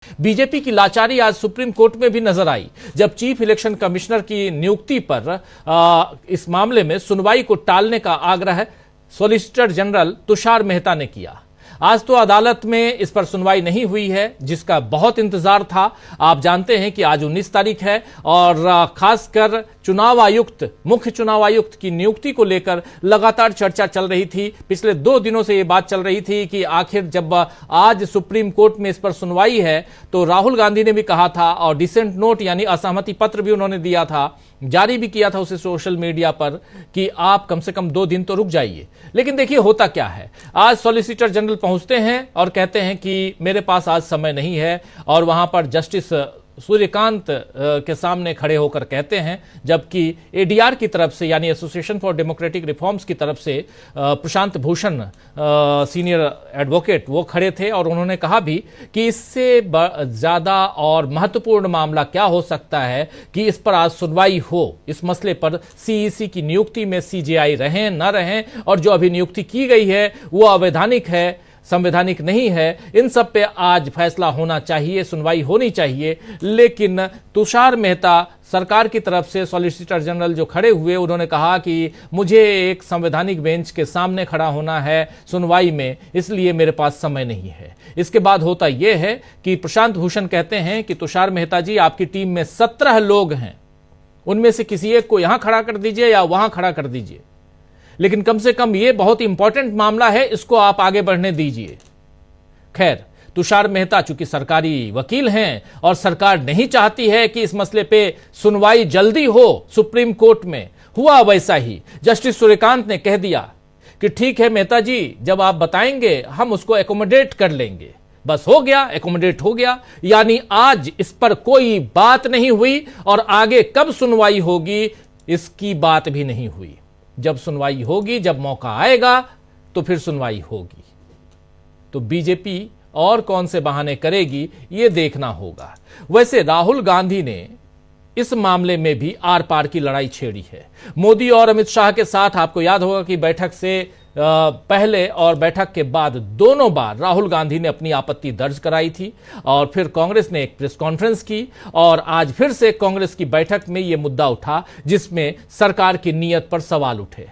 BJP की लाचारी आज सुप्रीम कोर्ट में भी नजर आई, जब चीफ इलेक्शन कमिश्नर की नियुक्ति पर इस मामले में सुनवाई को टालने का आग्रह सॉलिसिटर जनरल तुषार मेहता ने किया। आज तो अदालत में इस पर सुनवाई नहीं हुई है, जिसका बहुत इंतजार था। आप जानते हैं कि आज 19 तारीख है और खासकर चुनाव आयुक्त, मुख्य चुनाव आयुक्त की नियुक्ति को लेकर लगातार चर्चा चल रही थी। पिछले 2 दिनों से यह बात चल रही थी कि आखिर जब आज सुप्रीम कोर्ट में इस पर सुनवाई है तो राहुल गांधी ने भी कहा था और डिसेंट नोट यानी असहमति पत्र भी उन्होंने दिया था, जारी भी किया था उसे सोशल मीडिया पर कि आप कम से कम 2 दिन तो रुक जाइए। लेकिन देखिए होता क्या है, आज सॉलिसिटर जनरल पहुंचते हैं और कहते हैं कि मेरे पास आज समय नहीं है, और वहां पर जस्टिस सूर्यकांत के सामने खड़े होकर कहते हैं, जबकि एडीआर की तरफ से यानी एसोसिएशन फॉर डेमोक्रेटिक रिफॉर्म्स की तरफ से प्रशांत भूषण सीनियर एडवोकेट वो खड़े थे और उन्होंने कहा भी कि इससे ज्यादा और महत्वपूर्ण मामला क्या हो सकता है कि इस पर आज सुनवाई हो, इस मसले पर सीईसी की नियुक्ति में सीजेआई रहें न रहें, और जो अभी नियुक्ति की गई है वो अवैधानिक है, संवैधानिक नहीं है, इन सब पे आज फैसला होना चाहिए, सुनवाई होनी चाहिए। लेकिन तुषार मेहता सरकार की तरफ से सॉलिसिटर जनरल जो खड़े हुए, उन्होंने कहा कि मुझे एक संवैधानिक बेंच के सामने खड़ा होना है सुनवाई में, इसलिए मेरे पास समय नहीं है। इसके बाद होता यह है कि प्रशांत भूषण कहते हैं कि तुषार मेहता जी, आपकी टीम में 17 लोग हैं, उनमें से किसी एक को यहां खड़ा कर दीजिए या वहां खड़ा कर दीजिए, लेकिन कम से कम यह बहुत इंपॉर्टेंट मामला है, इसको आप आगे बढ़ने दीजिए। खैर, तुषार मेहता चूंकि सरकारी वकील हैं और सरकार नहीं चाहती है कि इस मसले पे सुनवाई जल्दी हो सुप्रीम कोर्ट में, हुआ वैसा ही। जस्टिस सूर्यकांत ने कह दिया कि ठीक है मेहता जी, जब आप बताएंगे हम उसको एकोमोडेट कर लेंगे। बस हो गया, एकोमोडेट हो गया, यानी आज इस पर कोई बात नहीं हुई और आगे कब सुनवाई होगी इसकी बात भी नहीं हुई। जब सुनवाई होगी, जब मौका आएगा तो फिर सुनवाई होगी। तो बीजेपी और कौन से बहाने करेगी यह देखना होगा। वैसे राहुल गांधी ने इस मामले में भी आर पार की लड़ाई छेड़ी है। मोदी और अमित शाह के साथ आपको याद होगा कि बैठक से पहले और बैठक के बाद दोनों बार राहुल गांधी ने अपनी आपत्ति दर्ज कराई थी, और फिर कांग्रेस ने एक प्रेस कॉन्फ्रेंस की और आज फिर से कांग्रेस की बैठक में यह मुद्दा उठा जिसमें सरकार की नीयत पर सवाल उठे।